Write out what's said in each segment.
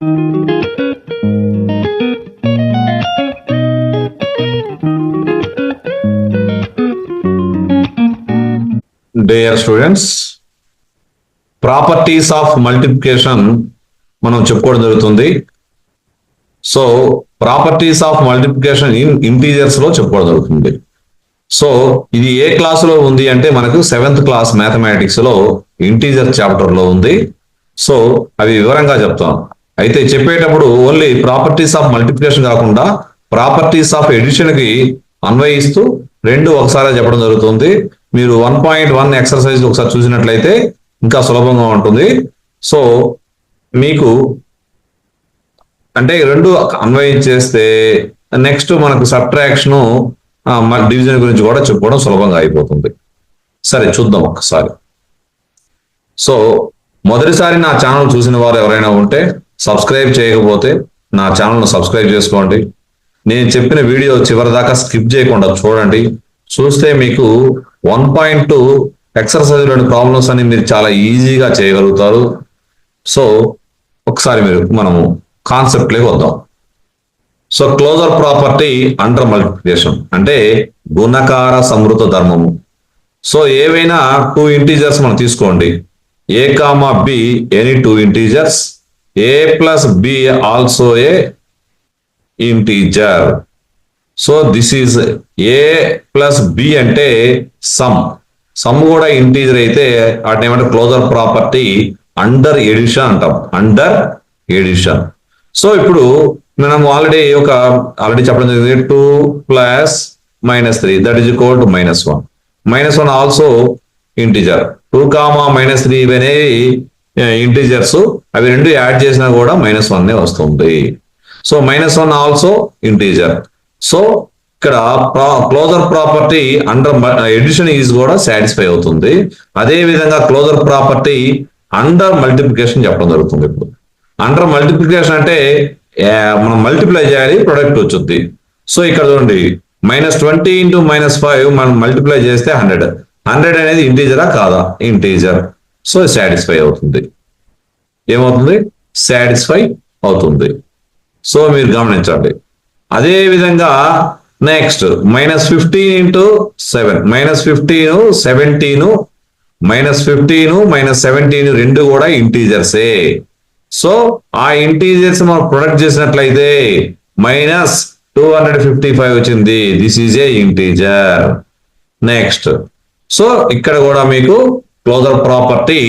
Dear students, properties of multiplication మనం చెప్పుకోవడం జరుగుతుంది. So properties of multiplication in integers లో చెప్పుకోవడం జరుగుతుంది. సో ఇది ఏ క్లాసులో ఉంది అంటే మనకు 7th క్లాస్ మ్యాథమెటిక్స్ లో ఇంటీజర్ చాప్టర్ లో ఉంది. సో అవి వివరంగా చెప్తాం. అయితే చెప్పేటప్పుడు ఓన్లీ ప్రాపర్టీస్ ఆఫ్ మల్టిప్లికేషన్ కాకుండా ప్రాపర్టీస్ ఆఫ్ ఎడిషన్ కి అన్వయిస్తూ రెండు ఒకసారి చెప్పడం జరుగుతుంది. మీరు 1.1 ఎక్సర్సైజ్ ఒకసారి చూసినట్లయితే ఇంకా సులభంగా ఉంటుంది. సో మీకు అంటే రెండు అన్వయించేస్తే నెక్స్ట్ మనకు సబ్ట్రాక్షన్ డివిజన్ గురించి కూడా చెప్పుకోవడం సులభంగా అయిపోతుంది. సరే చూద్దాం ఒక్కసారి. సో మొదటిసారి నా ఛానల్ చూసిన వారు ఎవరైనా ఉంటే సబ్స్క్రైబ్ చేయకపోతే నా ఛానల్ను సబ్స్క్రైబ్ చేసుకోండి. నేను చెప్పిన వీడియో చివరి దాకా స్కిప్ చేయకుండా చూడండి. చూస్తే మీకు 1.2 ఎక్సర్సైజ్లోని ప్రాబ్లమ్స్ అని మీరు చాలా ఈజీగా చేయగలుగుతారు. సో ఒకసారి మనము కాన్సెప్ట్ లోకి వద్దాం. So closure property under multiplication అంటే గుణకార సంవృత ధర్మము. సో ఏవైనా 2 ఇంటీజర్స్ మనం తీసుకోండి. A comma B any 2 integers, A plus B also a integer. So this is A plus B అంటే సమ్ కూడా ఇంటీజర్ అయితే వాటిని ఏమంటే క్లోజర్ ప్రాపర్టీ అండర్ ఎడిషన్ అంటాం. Under addition. సో ఇప్పుడు మనం ఆల్రెడీ చెప్పడం జరిగింది 2 plus -3 that is equal to -1. -1 also integer. 2 comma -3 ఇవనేవి ఇంటీజర్స్. అవి రెండు యాడ్ చేసినా కూడా -1 వస్తుంది. So -1 also integer. సో ఇక్కడ closure property under addition is కూడా సాటిస్ఫై అవుతుంది. అదే విధంగా క్లోజర్ ప్రాపర్టీ అండర్ మల్టిప్లికేషన్ చెప్పడం జరుగుతుంది. ఇప్పుడు అండర్ మల్టిప్లికేషన్ అంటే మనం మల్టిప్లై చేయాలి, ప్రొడక్ట్ వచ్చింది. సో ఇక్కడ చూడండి -20 × -5 మనం మల్టిప్లై చేస్తే 100. 100 అనేది ఇంటీజరా కాదా? ఇంటీజర్. సో సాటిస్ఫై అవుతుంది. ఏమవుతుంది? సాటిస్ఫై అవుతుంది. సో మీరు గమనించండి. అదే విధంగా నెక్స్ట్ -15 × 7 -15 17 -15 -17 రెండు కూడా ఇంటీజర్సే. సో ఆ ఇంటీజర్స్ మనం ప్రొడక్ట్ చేసినట్లయితే -255 వచ్చింది. This is a integer. Next so ఇక్కడ కూడా మీకు closure property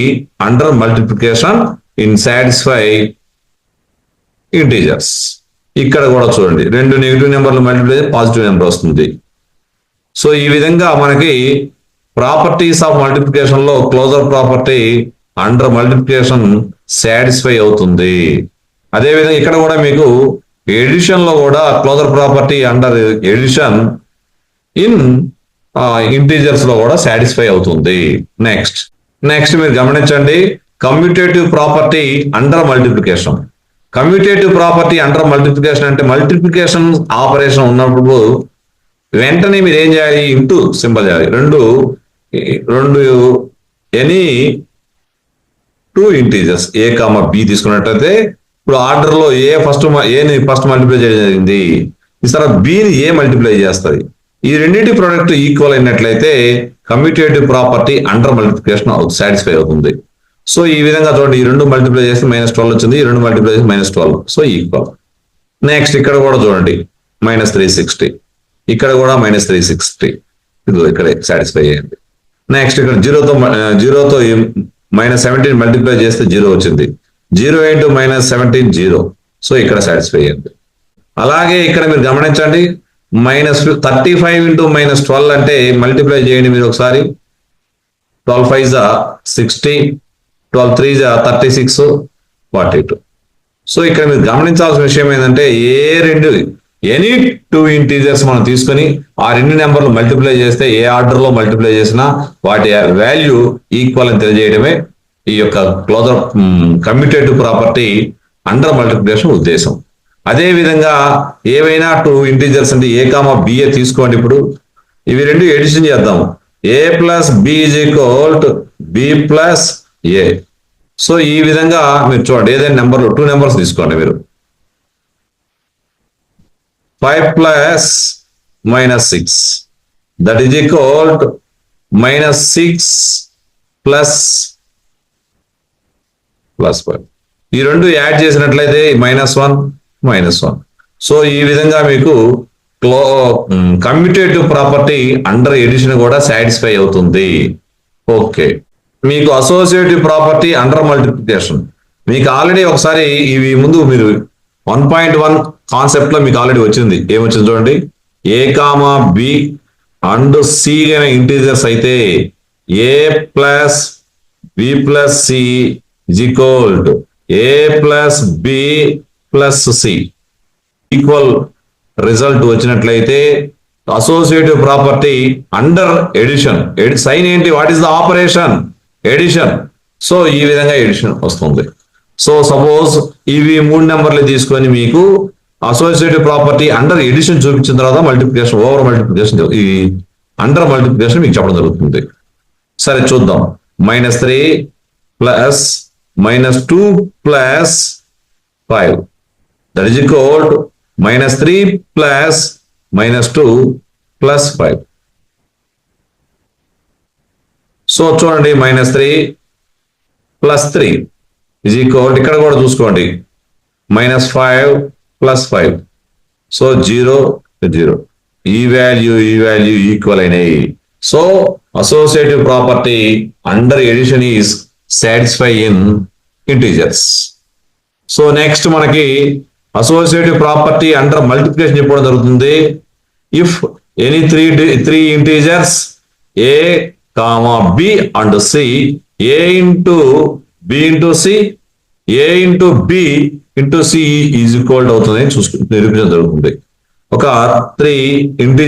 under multiplication in satisfy integers. ఇక్కడ కూడా చూడండి, రెండు నెగిటివ్ నెంబర్లు మల్టిప్లై చేస్తే పాజిటివ్ నెంబర్ వస్తుంది. సో ఈ విధంగా మనకి ప్రాపర్టీస్ ఆఫ్ మల్టిప్లికేషన్ లో closure property under multiplication satisfy అవుతుంది. అదేవిధంగా ఇక్కడ కూడా మీకు ఎడిషన్ లో కూడా closure property under addition in integers లో కూడా సాటిస్ఫై అవుతుంది. నెక్స్ట్ మీరు గమనించండి, commutative property under multiplication. Commutative property under multiplication అంటే మల్టిప్లికేషన్ ఆపరేషన్ ఉన్నప్పుడు వెంటనే మీరు ఏం చేయాలి? ఇంటూ సింబల్ చేయాలి. రెండు any 2 integers a comma b తీసుకున్నట్టయితే ఇప్పుడు ఆర్డర్ లో ఏని ఫస్ట్ మల్టిప్లై చేయడం జరిగింది, ఈసారి బిని ఏ మల్టిప్లై చేస్తుంది. ఈ రెండింటి ప్రోడక్ట్ ఈక్వల్ అయినట్లయితే commutative property under multiplication satisfy అవుతుంది. సో ఈ విధంగా చూడండి, ఈ రెండు మల్టిప్లై చేస్తే -12 వచ్చింది, ఈ రెండు మల్టిప్లై చేస్తే -12. So equal. నెక్స్ట్ ఇక్కడ కూడా చూడండి -360, ఇక్కడ కూడా -360, ఇది ఇక్కడే సాటిస్ఫై అయ్యింది. నెక్స్ట్ ఇక్కడ 0తో -17 మల్టిప్లై చేస్తే 0 వచ్చింది. 0 × -17 0. సో ఇక్కడ సాటిస్ఫై అయ్యింది. అలాగే ఇక్కడ మీరు గమనించండి, -35 × -12 అంటే మల్టిప్లై చేయండి మీరు ఒకసారి. 12 5 60, 12 3 36, 42. సో ఇక్కడ మీరు గమనించాల్సిన విషయం ఏంటంటే ఎనీ 2 ఇంటీజర్స్ మనం తీసుకొని ఆ రెండు నెంబర్లు మల్టిప్లై చేస్తే ఏ ఆర్డర్ లో మల్టిప్లై చేసినా వాటి వాల్యూ ఈక్వల్ అని తెలియజేయడమే ఈ యొక్క closure commutative property under multiplication ఉద్దేశం. అదే విధంగా ఏవైనా 2 ఇంటీజర్స్ అంటే ఏ కామా బిఏ తీసుకోండి. ఇప్పుడు ఇవి రెండు ఎడిషన్ చేద్దాం. a + b = b + a. So ఈ విధంగా మీరు చూడండి, ఏదైనా నెంబర్లు 2 నెంబర్స్ తీసుకోండి మీరు. 5 plus -6 that is equal to -6 plus 5. ఈ రెండు యాడ్ చేసినట్లయితే -1 -1. సో ఈ విధంగా మీకు కమ్యూటేటివ్ ప్రాపర్టీ అండర్ ఎడిషన్ కూడా సాటిస్ఫై అవుతుంది. ఓకే, మీకు అసోసియేటివ్ ప్రాపర్టీ అండర్ మల్టిప్లికేషన్ మీకు ఆల్రెడీ ఒకసారి ఇవి ముందు మీరు 1.1 కాన్సెప్ట్ లో మీకు ఆల్రెడీ వచ్చింది. ఏమొచ్చింది చూడండి, A comma B and C అనే ఇంటీజర్స్ అయితే A plus B plus C is equal to A plus B plus C equal result వచ్చినట్లయితే associative property under addition. Sign ఏంటి, what is the operation? Addition. So ఈ విధంగా edition వస్తుంది. So suppose ఇవి 3 నెంబర్లు తీసుకొని మీకు అసోసియేటివ్ ప్రాపర్టీ అండర్ ఎడిషన్ చూపించిన తర్వాత మల్టిప్లికేషన్, ఓవర్ మల్టిప్లికేషన్, ఈ అండర్ మల్టిప్లికేషన్ మీకు చెప్పడం జరుగుతుంది. సరే చూద్దాం. -3 plus -2 plus 5 that is equal to -3 plus -2 plus 5. So చూడండి, -3 ప్లస్ 3 ఇజ్ ఈక్వల్, ఇక్కడ కూడా చూసుకోండి, -5 ప్లస్ 5. సో 0 0, ఈ వాల్యూ ఈక్వల్ అయినాయి. So associative property under addition is satisfy in integers. So next మనకి అసోసియేటివ్ ప్రాపర్టీ అండర్ మల్టిప్లికేషన్ చెప్పడం జరుగుతుంది. If any three integers a comma B and c, a into B into C, a into B into C is equal అవుతుంది నిరూపించడం జరుగుతుంది. ఒక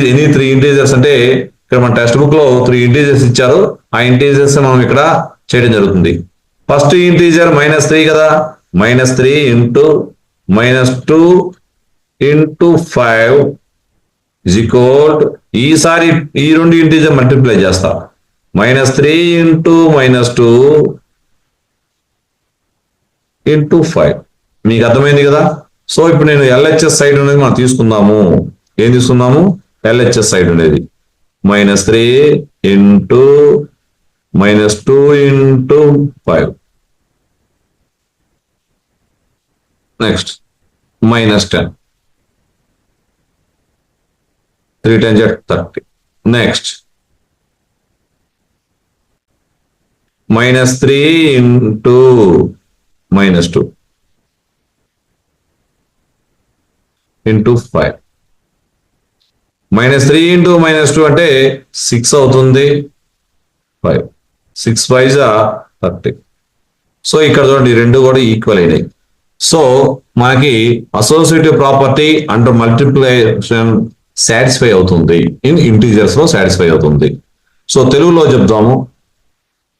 any three integers అంటే ఇక్కడ మన టెక్స్ట్ బుక్ లో 3 ఇంటీజర్స్ ఇచ్చారు. ఆ ఇంటీజర్స్ మనం ఇక్కడ చేయడం జరుగుతుంది. ఫస్ట్ ఇంటీజర్ -3 కదా, -3 into -2 into 5 is equal to, ఈసారి ఈ రెండు ఇంటీజర్ మల్టిప్లై చేస్తా, -3 ఇంటూ -2 ఇంటూ 5. మీకు అర్థమైంది కదా. సో ఇప్పుడు నేను LHS సైడ్ అనేది మనం తీసుకుందాము. ఏం తీసుకుందాము? LHS సైడ్ ఉండేది -3 into -2 into 5. Next -10, 3 times 30. Next -3 into -2 into 5. -3 into -2 అంటే 6 అవుతుంది. 5 6 5 30. సో ఇక్కడ చూడండి, రెండు కూడా ఈక్వల్ అయినాయి. సో మనకి associative property under multiplication satisfy అవుతుంది, ఇన్ ఇంటీజర్స్ లో సాటిస్ఫై అవుతుంది. సో తెలుగులో చెప్తాము,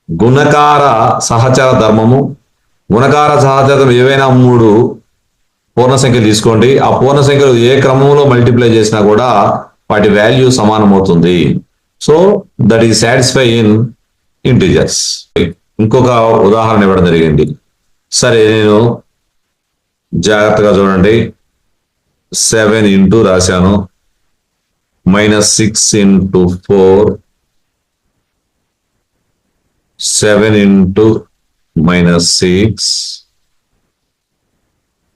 గుణకార సహచర ధర్మము. గుణకార సహచరం ఏవైనా 3 పూర్ణ సంఖ్యలు తీసుకోండి. ఆ పూర్ణ సంఖ్యలు ఏ క్రమంలో మల్టిప్లై చేసినా కూడా వాటి వాల్యూ సమానం అవుతుంది. So that is satisfy in integers. ఇంకొక ఉదాహరణ ఇవ్వడం జరిగింది. సరే, నేను జాగ్రత్తగా చూడండి, 7 ఇంటూ రాశాను, -6 into 4, 7 into -6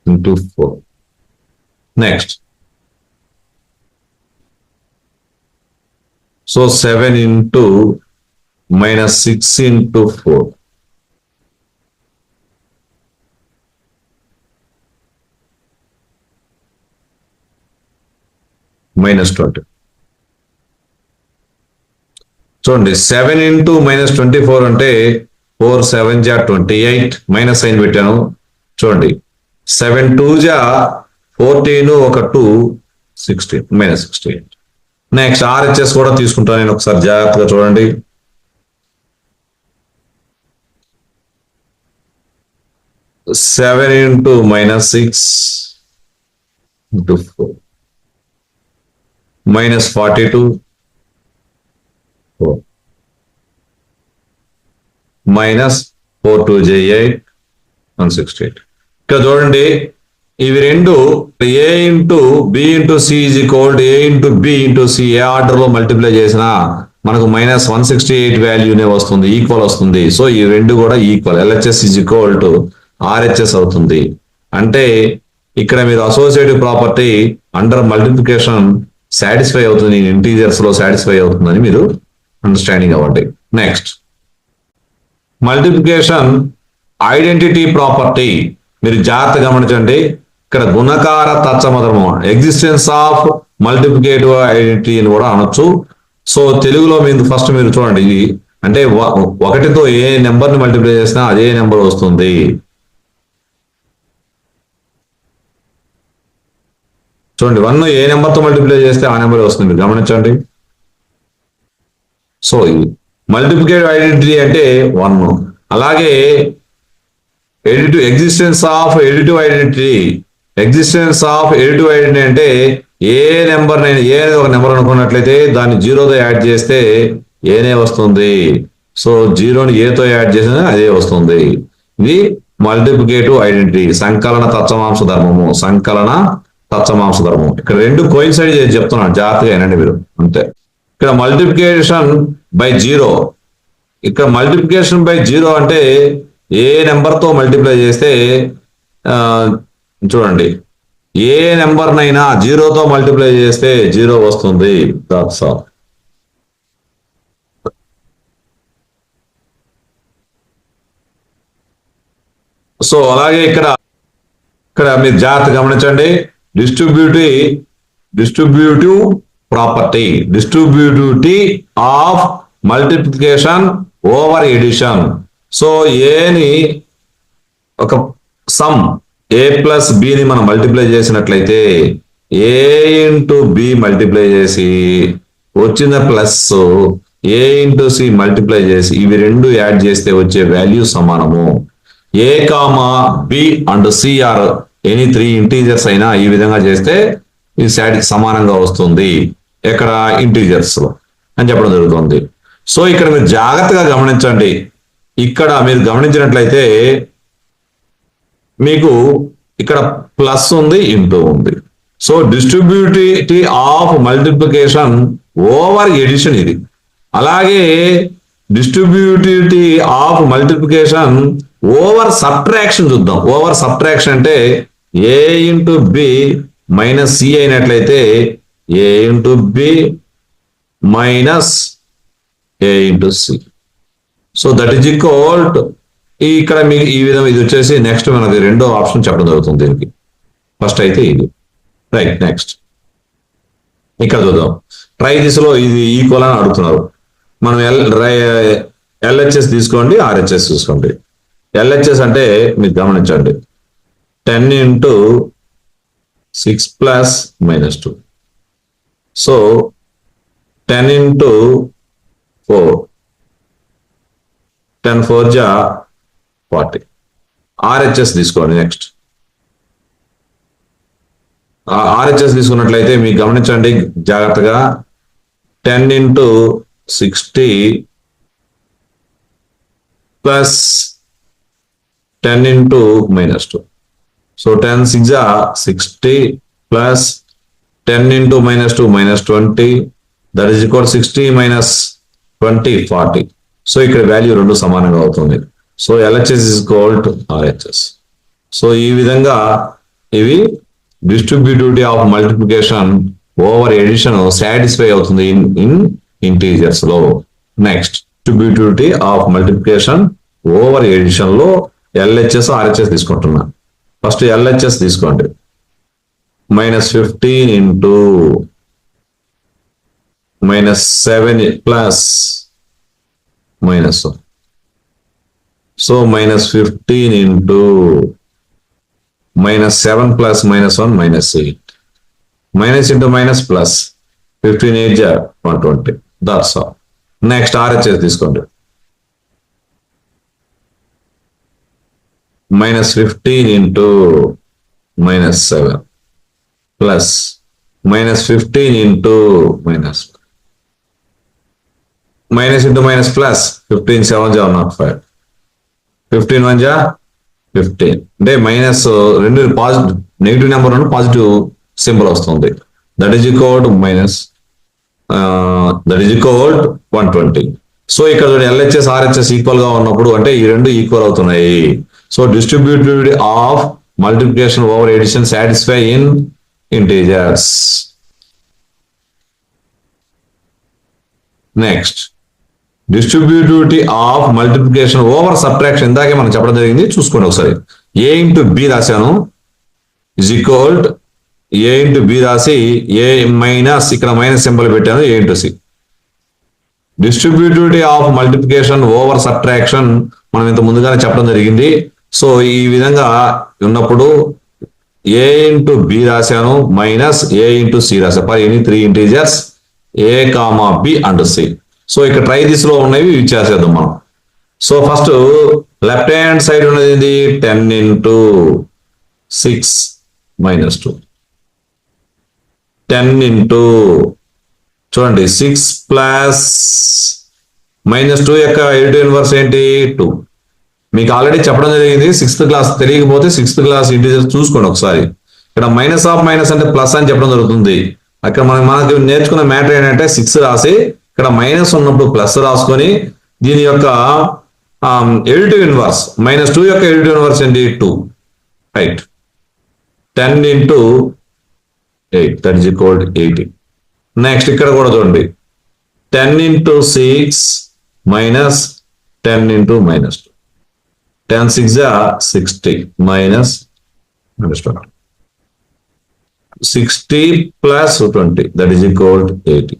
into 4. Next. So 7 into -6 into 4. -20. చూడండి, 7 into -24 అంటే 4 7 జా 28, మైనస్ సైన్ పెట్టాను. చూడండి, 7 2 జా 14, ఒక 2 16, -68. నెక్స్ట్ RHS కూడా తీసుకుంటాను నేను, ఒకసారి జాగ్రత్తగా చూడండి. 7 into -6 into 4, -42, 4, -4 2 8, 168. ఇక్కడ చూడండి, ఇవి రెండు A into B into C is equal A into B into C ఏ ఆర్డర్ లో మల్టిప్లై చేసినా మనకు -168 వాల్యూనే వస్తుంది, ఈక్వల్ వస్తుంది. సో ఈ రెండు కూడా equal. LHS is equal to RHS అవుతుంది. అంటే ఇక్కడ మీరు associative property under multiplication satisfy అవుతుంది, ఇంటీజర్స్ లో సాటిస్ఫై అవుతుందని మీరు అండర్స్టాండింగ్ అవ్వండి. Next multiplication identity property. మీరు జాగ్రత్త గమనించండి, ఇక్కడ గుణకార తత్సమధర్మం, ఎగ్జిస్టెన్స్ ఆఫ్ మల్టిప్లికేటివ్ ఐడెంటిటీ అని కూడా అనొచ్చు. సో తెలుగులో ఫస్ట్ మీరు చూడండి, ఇది అంటే ఒకటితో ఏ నెంబర్ ని మల్టిప్లై చేసినా అదే నెంబర్ వస్తుంది. చూడండి, 1 ఏ నెంబర్ తో మల్టిప్లై చేస్తే ఆ నెంబర్ వస్తుంది, మీరు గమనించండి. సో ఇది మల్టిప్లికేటివ్ ఐడెంటిటీ అంటే 1. అలాగే existence of additive identity. Existence of additive identity అంటే ఏ నెంబర్ ఏ ఒక నెంబర్ అనుకున్నట్లయితే దాన్ని 0తో యాడ్ చేస్తే ఏనే వస్తుంది. సో 0ని ఏతో యాడ్ చేసినా అదే వస్తుంది. ఇది మల్టిప్లికేటివ్ ఐడెంటిటీ, సంకలన తత్సమాంస ధర్మము. సంకలన తత్సమాంస ధర్మం. ఇక్కడ రెండు కోయిన్సైడ్ చేసి చెప్తున్నాను, జాగ్రత్తగా వినండి మీరు అంతే. ఇక్కడ మల్టిప్లికేషన్ బై 0. ఇక్కడ మల్టిప్లికేషన్ బై 0 అంటే ఏ నెంబర్ తో మల్టిప్లై చేస్తే చూడండి, ఏ నెంబర్ నైనా 0తో మల్టిప్లై చేస్తే 0 వస్తుంది. That's all. సో అలాగే ఇక్కడ మీరు జాగ్రత్త గమనించండి, distributive property, distributivity of multiplication over addition. So ఏని ఒక సమ్ ఏ ప్లస్ బిని మనం మల్టిప్లై చేసినట్లయితే ఏ ఇంటూ బి మల్టిప్లై చేసి వచ్చిన plus A into C multiply చేసి ఇవి రెండు యాడ్ చేస్తే వచ్చే వాల్యూ సమానము. A comma B and C are any 3 integers అయినా ఈ విధంగా చేస్తే ఇది సమానంగా వస్తుంది. ఎక్కడ ఇంటీజర్స్ లో అని చెప్పడం జరుగుతుంది. సో ఇక్కడ మీరు జాగ్రత్తగా గమనించండి, ఇక్కడ మీరు గమనించినట్లయితే మీకు ఇక్కడ ప్లస్ ఉంది, ఇంటూ ఉంది. So distributivity of multiplication over addition ఇది. అలాగే distributivity of multiplication over subtraction చూద్దాం. ఓవర్ సబ్ట్రాక్షన్ అంటే A into B minus C అయినట్లయితే A into B minus A into C. So that is equal to ఇక్కడ మీకు ఈ విధంగా ఇది వచ్చేసి నెక్స్ట్ మనకి రెండో ఆప్షన్ చెప్పడం జరుగుతుంది దీనికి. ఫస్ట్ అయితే ఇది రైట్. నెక్స్ట్ ఇక్కడ చూద్దాం, ట్రై దిశలో ఇది ఈక్వల్ అని అడుగుతున్నారు. మనం ఎల్హెచ్ఎస్ తీసుకోండి, ఆర్హెచ్ఎస్ తీసుకోండి. ఎల్హెచ్ఎస్ అంటే మీరు గమనించండి, 10 ఇంటూ 6 ప్లస్ -2. సో 10 ఇంటూ 4, 10 4 జా 40. ఆర్హెచ్ఎస్ తీసుకోండి. నెక్స్ట్ ఆర్హెచ్ఎస్ తీసుకున్నట్లయితే మీకు గమనించండి జాగ్రత్తగా, 10 into 60 plus 10 into -2. So 10 6 60 plus 10 into -2 -20. That is equal 60 minus 20 40. So ఇక్కడ వాల్యూ రెండు సమానంగా అవుతుంది. So LHS is equal to RHS. So ఈ విధంగా ఇవి distributivity of multiplication over addition satisfy అవుతుంది ఇన్ ఇంటీజర్స్ లో. Next distributivity of multiplication over addition లో ఎల్హెచ్ఎస్ ఆర్హెచ్ఎస్ తీసుకుంటున్నా. ఫస్ట్ ఎల్హెచ్ఎస్ తీసుకోండి. -15 into -7 plus -1. So -15 into -7 plus -1 -8. Minus into minus plus 15 8 120. That's all. Next RHS తీసుకోండి. -15 into -7 plus -15 into minus into minus plus 15 7 5. 15 1 15 15 అంటే minus రెండు positive negative number నుండి positive symbol వస్తుంది. That is equal minus that is equal 120. So ఇక్కడ LHS RHS equal గా ఉన్నప్పుడు అంటే ఈ రెండు ఈక్వల్ అవుతున్నాయి. So distributivity of multiplication over addition satisfy in integers. Next distributivity of multiplication over subtraction ఇందాకే మనం చెప్పడం జరిగింది, చూసుకోండి ఒకసారి. A ఇంటూ బి రాశాను is equal A into B రాసి A మైనస్ ఇక్కడ మైనస్ సింబల్ పెట్టాను A into C. Distributivity of multiplication over subtraction మనం ఇంత ముందుగానే చెప్పడం జరిగింది. సో ఈ విధంగా ఉన్నప్పుడు A ఇంటూ బి రాశాను మైనస్ A ఇంటూ సి రాశాను for any 3 integers A, B and C. So ఇక్కడ ట్రై దిస్ లో ఉన్నవి ఇచ్చేసేద్దాం మనం. So first left hand side ఉన్నది 10 ఇంటూ 6 మైనస్ 2, 10 ఇంటూ చూడండి 6 ప్లస్ మైనస్ 2 యొక్క ఎడిటివ్ ఇన్వర్స్ ఏంటి 2. మీకు ఆల్రెడీ చెప్పడం జరిగింది 6th క్లాస్, తెలియకపోతే 6th క్లాస్ ఇంటీజర్స్ చూసుకోండి ఒకసారి. ఇక్కడ మైనస్ ఆఫ్ మైనస్ అంటే ప్లస్ అని చెప్పడం జరుగుతుంది. అక్కడ మనకి నేర్చుకున్న మ్యాటర్ ఏంటంటే 6 రాసి ఇక్కడ మైనస్ ఉన్నప్పుడు ప్లస్ రాసుకొని దీని యొక్క ఎడిటివ్ ఇన్వర్స్ మైనస్ 2 యొక్క ఎడిటివ్ ఇన్వర్స్ ఏంటి 2, right. 10 into 8 that is equal 80. Next ఇక్కడ కూడా చూడండి 10 into 6 minus 10 into minus 2, 10 6 60 minus 60 plus 20 that is equal 80.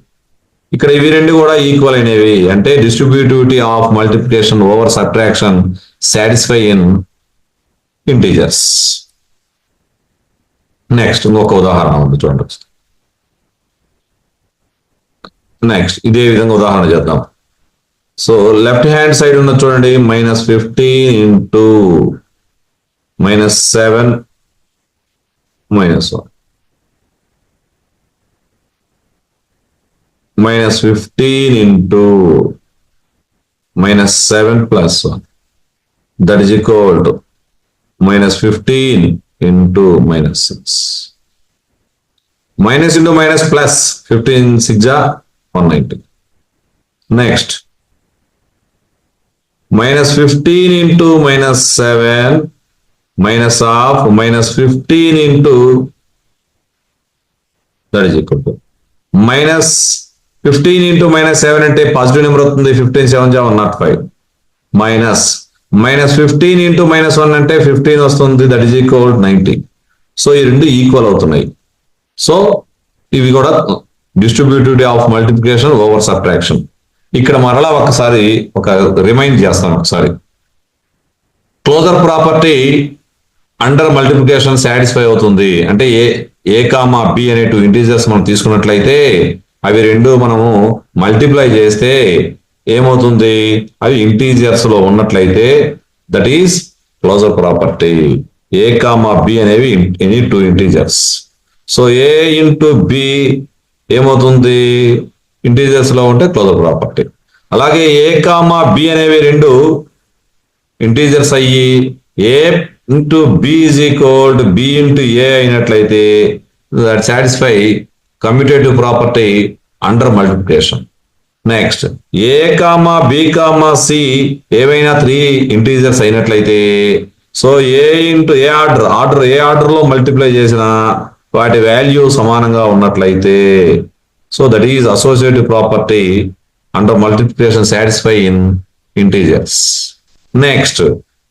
ఇక్కడ ఇవి రెండు కూడా ఈక్వల్ అయినవి అంటే distributivity of multiplication over subtraction satisfy in integers. Next ఇంకొక ఉదాహరణ ఉంది చూడండి. నెక్స్ట్ ఇదే విధంగా ఉదాహరణ చేద్దాం. సో లెఫ్ట్ హ్యాండ్ సైడ్ ఉన్న చూడండి minus 15 into minus 7 minus 1, minus 15 into minus 7 plus 1 that is equal to minus 15 into minus 6. Minus into minus plus 15 6 190. Next minus 15 into minus 7 minus of minus 15 into that is equal to minus 15 into minus 7 అంటే positive number అవుతుంది. 15 7 105 minus minus 15 into minus 1 అంటే 15 వస్తుంది that is equal 90. So ఈ రెండు equal అవుతున్నాయి. So ఇవి కూడా distributivity of multiplication over subtraction. ఇక్కడ మరలా ఒకసారి ఒక రిమైండ్ చేస్తాను ఒకసారి. Closure property under multiplication satisfy అవుతుంది అంటే A, B అనే 2 ఇంటీజర్స్ మనం తీసుకున్నట్లయితే అవి రెండు మనము మల్టిప్లై చేస్తే ఏమవుతుంది, అవి ఇంటీజర్స్ లో ఉన్నట్లయితే that is closure property. A, B అనేవి any 2 integers. So A into B ఏమవుతుంది ఇంటీజర్స్ లో ఉంటే క్లోజర్ ప్రాపర్టీ. అలాగే A, B అనేవి రెండు ఇంటీజర్స్ అయ్యి A into B is equal to B into A అయినట్లయితే that satisfy commutative property under multiplication. Next A, B, C ఏవైనా 3 integers అయినట్లయితే so A into A order లో మల్టిప్లై చేసిన వాటి వాల్యూ సమానంగా ఉన్నట్లయితే so that is associative property under multiplication satisfy in integers. Next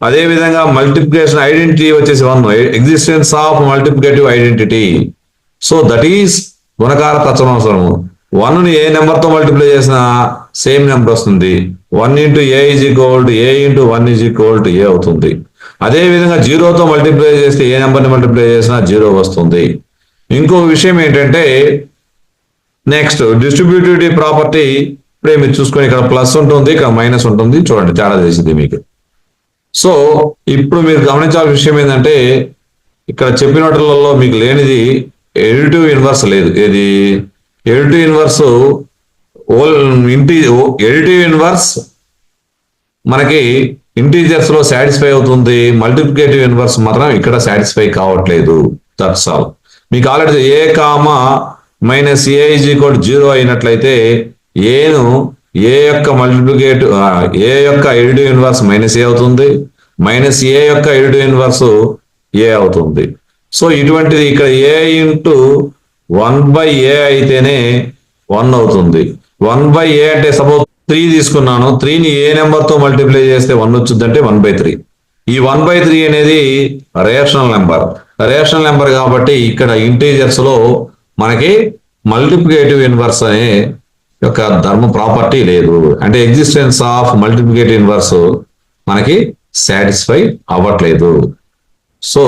అదే విధంగా మల్టిప్లికేషన్ ఐడెంటిటీ వచ్చేసి 1 existence of multiplicative identity. So that is గుణకార తత్వమవసరము. 1ని ఏ నెంబర్ తో మల్టిప్లై చేసినా సేమ్ నెంబర్ వస్తుంది. 1 into A is equal to A into 1 is equal to A అవుతుంది. అదే విధంగా 0తో మల్టిప్లై చేస్తే ఏ నెంబర్ని మల్టిప్లై చేసినా 0 వస్తుంది. ఇంకో విషయం ఏంటంటే నెక్స్ట్ డిస్ట్రిబ్యూటివిటీ ప్రాపర్టీ ఇప్పుడే మీరు చూసుకొని ఇక్కడ ప్లస్ ఉంటుంది ఇక్కడ మైనస్ ఉంటుంది చూడండి చాలా తెలిసింది మీకు. సో ఇప్పుడు మీరు గమనించాల్సిన విషయం ఏంటంటే ఇక్కడ చెప్పినట్లలో మీకు లేనిది ఎడిటివ్ ఇన్వర్స్ లేదు. ఏది ఎడిటివ్ ఇన్వర్స్ ఎడిటివ్ ఇన్వర్స్ మనకి ఇంటీజర్స్ లో సాటిస్ఫై అవుతుంది, మల్టిప్లికేటివ్ ఇన్వర్స్ మాత్రం ఇక్కడ సాటిస్ఫై కావట్లేదు. That's all. మీకు already A comma minus A is equal 0 అయినట్లయితే ఏను ఏ యొక్క మల్టిప్లికేటివ్ ఏ యొక్క ఎడిటివ్ ఇన్వర్స్ మైనస్ ఏ అవుతుంది, మైనస్ ఏ యొక్క ఎడిటివ్ ఇన్వర్స్ ఏ అవుతుంది. సో ఇటువంటిది ఇక్కడ ఏ ఇంటూ 1/a అయితేనే 1 అవుతుంది. 1/a అంటే సపోజ్ 3 తీసుకున్నాను, 3ని ఏ నెంబర్ తో మల్టిప్లై చేస్తే 1 వచ్చిందంటే 1/3. ఈ 1/3 అనేది రేషనల్ నెంబర్. రేషనల్ నెంబర్ కాబట్టి ఇక్కడ ఇంటీజర్స్ లో మనకి మల్టిప్లికేటివ్ ఇన్వర్స్ అనే యొక్క ధర్మ ప్రాపర్టీ లేదు. అంటే ఎగ్జిస్టెన్స్ ఆఫ్ మల్టిప్లికేటివ్ ఇన్వర్స్ మనకి సాటిస్ఫై అవ్వట్లేదు. సో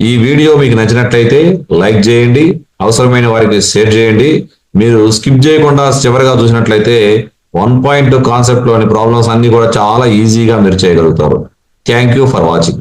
ఈ వీడియో మీకు నచ్చినట్లయితే లైక్ చేయండి, అవసరమైన వారికి షేర్ చేయండి. మీరు స్కిప్ చేయకుండా చివరిగా చూసినట్లయితే 1.2 కాన్సెప్ట్ లోని ప్రాబ్లమ్స్ అన్ని కూడా చాలా ఈజీగా మీరు చేయగలుగుతారు. Thank you for watching.